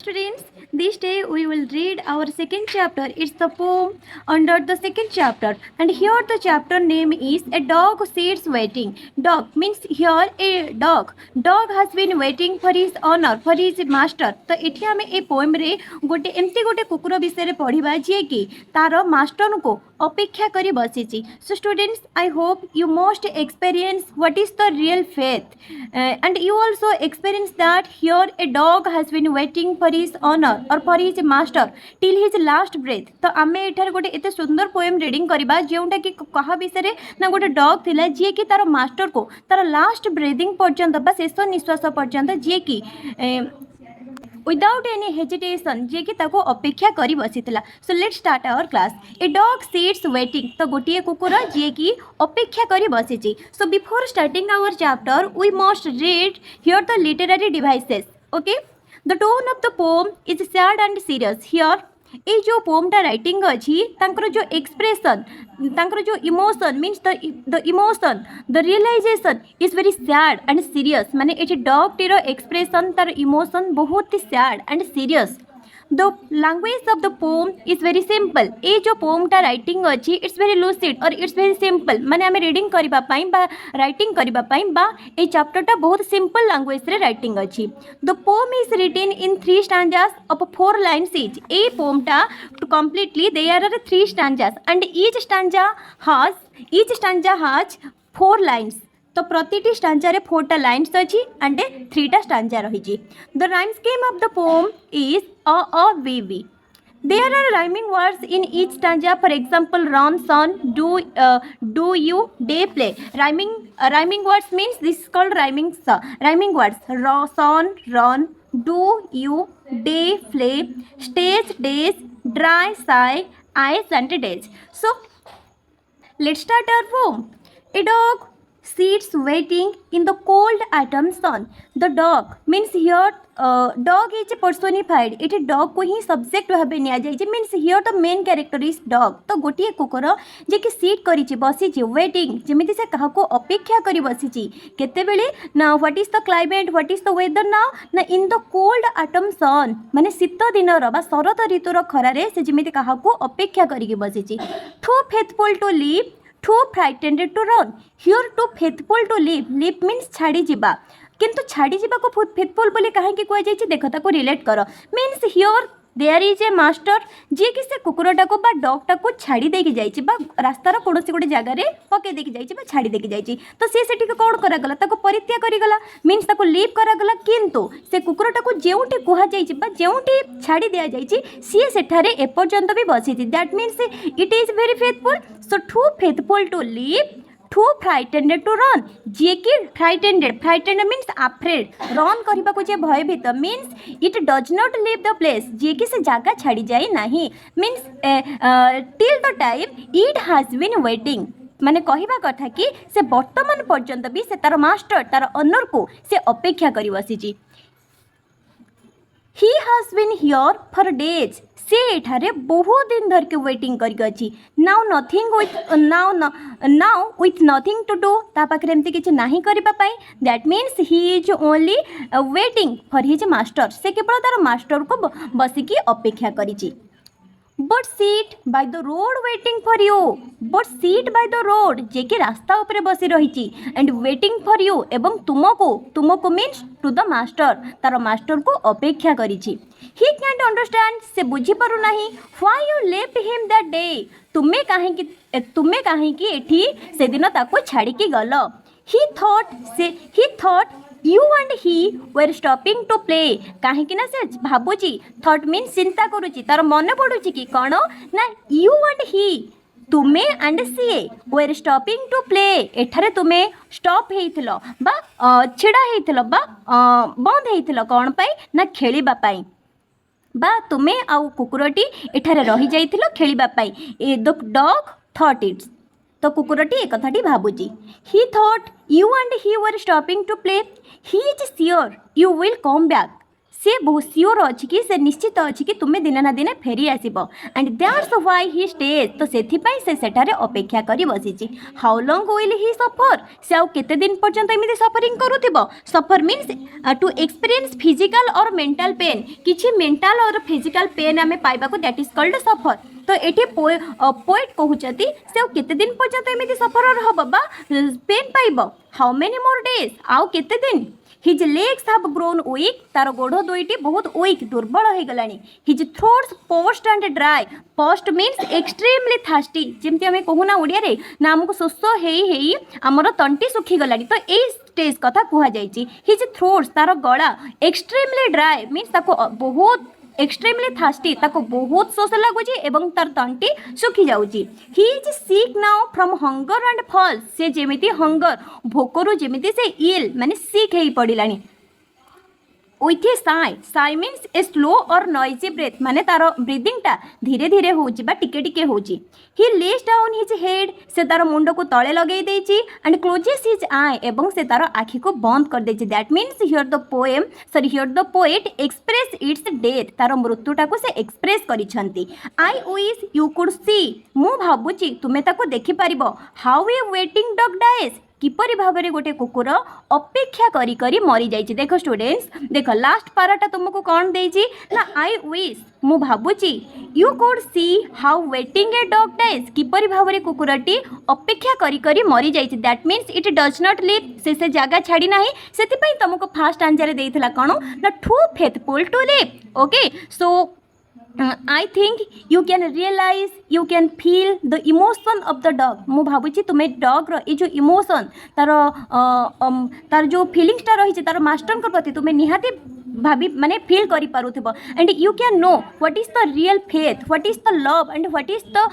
students, this day we will read our second chapter. It's the poem under the second chapter, and here the chapter name is A Dog Sits Waiting. Dog means here a dog. Dog has been waiting for his owner, for his master. तो एठी आमे a poem रे गोटे एमती गोटे कुकुर विषय पढ़िबा जे कि तार मास्टर को अपेक्षा करी बसीची. So students, I hope you most experience what is the real faith, and you also experience that here a dog has been waiting for his owner or for his master till his last breath. तो आमे एठार गोटे एते सुंदर poem reading करबा जेउटा कि कहा विषय ना गोटे डॉग थिला जे कि तार मास्टर को तार लास्ट ब्रीदिंग पर्यंत बा शेष निश्वास पर्यंत जे कि विदाउट एनी हेजिटेशन जे कि ताको अपेक्षा करी बसीथिला. So let's start our class. A dog sits waiting. तो गोटे कुकुर जे कि अपेक्षा करी बसीची. So before starting our chapter we must read here the literary devices. Okay, the tone of the poem is sad and serious. Here ये जो पोमटा राइटिंग अच्छी तांकर जो एक्सप्रेशन तांकर जो emotion means the emotion the realization is very sad and serious. माने ये डॉग टीर एक्सप्रेशन तार इमोशन बहुत ही sad and serious. The language of the poem is very simple. ये जो पोमटा राइटिंग अच्छी इट्स वेरी लूसिड और इट्स वेरी सिंपल. माने आम रीडिंग करने बा राइटिंग करने बा ये चैप्टरटा बहुत सिंपल लैंग्वेज रे राइटिंग अच्छी. The poem is written in 3 stanzas of 4 lines each. ये पोमटा completely they are 3 stanzas and each stanza has 4 lines. तो प्रतिटी स्टांजा रे 4टा लाइन्स अच्छी एंड 3टा स्टांजा रही. The rhyme scheme of the poem is A B B. There are rhyming words in each stanza. For example, run, son, do you, day, play. Rhyming words means this is called rhyming words. Son, run, do you, day, play, stage, days, dry, sigh, eyes, and days. So let's start our poem. A dog sits waiting in the cold autumn sun. The dog means here dog is personified. ये dog को ही subject भाव नि जाए means here the main character is dog. तो गोटे कुकुर जे कि सीट करी बसी वेटिंग जमी से क्या अपेक्षा करी बसी केतेबेले ना what is the climate what is the weather ना in the cold autumn sun माने शीत दिनर बा शरत ऋतुर खरारे से जमी क्या अपेक्षा करी बसी. Too faithful to live, too frightened to run. Here too faithful to live means छाड़ी जीवा किंतु छाड़ी जीवा को फेथफुल बोली कहीं कह जाए देख ताको रिलेट कर. Means here there is a master ji कि से कुकुरटा को बा डॉगटा को छाड़ी देकी जाइए बा रास्तार कौन गोटे जगार पकई देकी जाइए छाड़ी देकी जाइए. तो सी से कौन करागला ताको परित्याग करिगला मीन्स ताको लीव करागला किंतु से कुकुरटा को जेउठी कुहा जाइए बा जेउठी छाड़ी दिया जाइए सी सेठारे एपर्यंत भी बसी. That means it is very faithful. So too faithful to leave, too frightened to run. जी कि फ्राइटेंड मीन्स आफ्रेड. रन करने को जे भयभीत means it does not leave the place. जी कि से जगह छाड़ी जाए नहीं means till the time it has been waiting. माने कहवा कथा कि से वर्तमान पर्यंत भी से तार मास्टर तार ओनर को से अपेक्षा करी बसी. He has been here for days. से एठारे बहुत दिन धर के वेटिंग करके now with nothing to do. ता पाखरे एमती किछि नाही करबा पई. That means he is only waiting for his master. से केवल तार मास्टर को बसिकी अपेक्षा करिछि. But sit by the road waiting for you. But sit by the road जे कि रास्ता उपरे बसी रही एंड वेटिंग फॉर यू एवं तुमको मीन्स टू द मास्टर तार मास्टर को अपेक्षा करिछि. ही कैंट अंडरस्टैंड. से बुझी पारु नाही why you left him that day. तुम्हें कहीं एठी से दिन ताको छाड़ी की गल. He thought you and he were stopping to play. कहीं से भावुची थॉट मीन्स चिंता करुची तार मन पड़ुची कि कौन ना यू एंड ही तुम्हें and see were stopping to play. एठारे तुम्हें स्टॉप होइथिलो बा छिड़ा होइथिलो बा बंद होइथिलो कौन पाई ना खेलिबा पाई बा तुम्हें आउ कुकुरटी एठारे रही जाइथिलो खेलिबा पाई. ए द डॉग थॉट इट्स. तो कुकुरटी एक कथाटी भाबुची. He thought you and he were stopping to play. He is sure you will come back. सी बहुत सियोर अच्छी कि से निश्चित अच्छी कि तुम्हें दिने ना दिने फेरी आसब and that's why he stays तो सेथिपाई से सेठारे अपेक्षा करी बसिची how long will he suffer से आउ केते दिन पर्यंत एमिति सफरिंग करूथिबो suffer means to experience physical और मेंटल पेन किछि मेंटल और फिजिकल पेन आमे पाइबा को दैट इज कॉल्ड सफर तो एठी पोएट कहउचती से केते दिन पर्यंत एमिति सफर रह बाबा पेन पाइबो हाउ मेनी मोर डेज आउ केते दिन his legs have grown weak तार गोड़ दुईटी बहुत वीक दुर्बल हो गलानी his throat's post and dry post means extremely thirsty जेमती आमे कहूना ओडिया रे ना हमको शोष हेई हमर तंटी सुखी गलानी तो एई स्टेज कथा कुहा जाईची हिज थ्रोट्स तार गला एक्सट्रीमली ड्राई मीन्स ताको बहुत एक्सट्रीमली थास्टी ताको बहुत शोष लगुची एवं तार तंटी सुखी जाउची he is sick now from hunger and fall से जेमिति हंगर भोकरु जेमिति से इल माने सिक हेई पडिलानी with a sigh means a slow or noisy breath माने तार ब्रीदिंग टा धीरे धीरे होची बा टिके टिके होची he lays down his head से तार मुंड को तळे लगेई देची and closes his eye एवं से तार आखि को बंद कर देची that means here the poet express its death तार मृत्यु टा को से express करिसंती I wish you could see मु भाबुची तुमे ताको देखि परिबो how a waiting dog dies किपरि भाबरे गोटे कुकुर अपेक्षा करी करी मरी जाइछि देखो स्टूडेंट्स देखो लास्ट पाराटा तुमको कौन देइछि ना आई विश मु भाबुची you could see how waiting a dog dies किपरि भाबरे कुकुरटी अपेक्षा करी करी मरी जाइछि that means it does not live से जगह छाड़ी नाही सेति पई तुमको फास्ट आंसर देइथिला कोन ना too faithful to live okay so I think you can realize, you can feel the emotion of the dog. मु भाबुची तुम्हें डॉग रो जो इमोशन तार जो फीलिंग्स टा रही तार मास्टर को प्रति तुम्हें निहाती भाभी माने फील करि पारुथिबो and you can know what is the real faith what is the love and what is the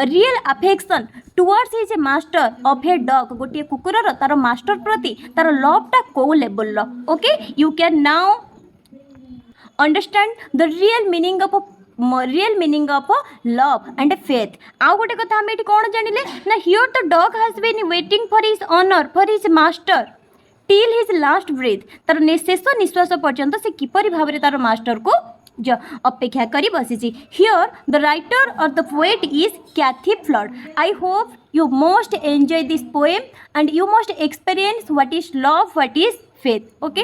real affection towards his a master of a dog गोटे कुकुरर तार मास्टर प्रति तार लव टा को लेवल लो okay you can now understand the real meaning of love and faith आउ गोटे कथा हम ये कौन जानिले ना here the dog has been waiting for his honour for his master till his last breath तार शेष निश्वास पर्यंत से किपरि भाबरे तार मास्टर को जो अपेक्षा करी बसिची हियर द राइटर और the poet is Kathy Flood I hope you must enjoy this poem and you must experience what is love what is faith okay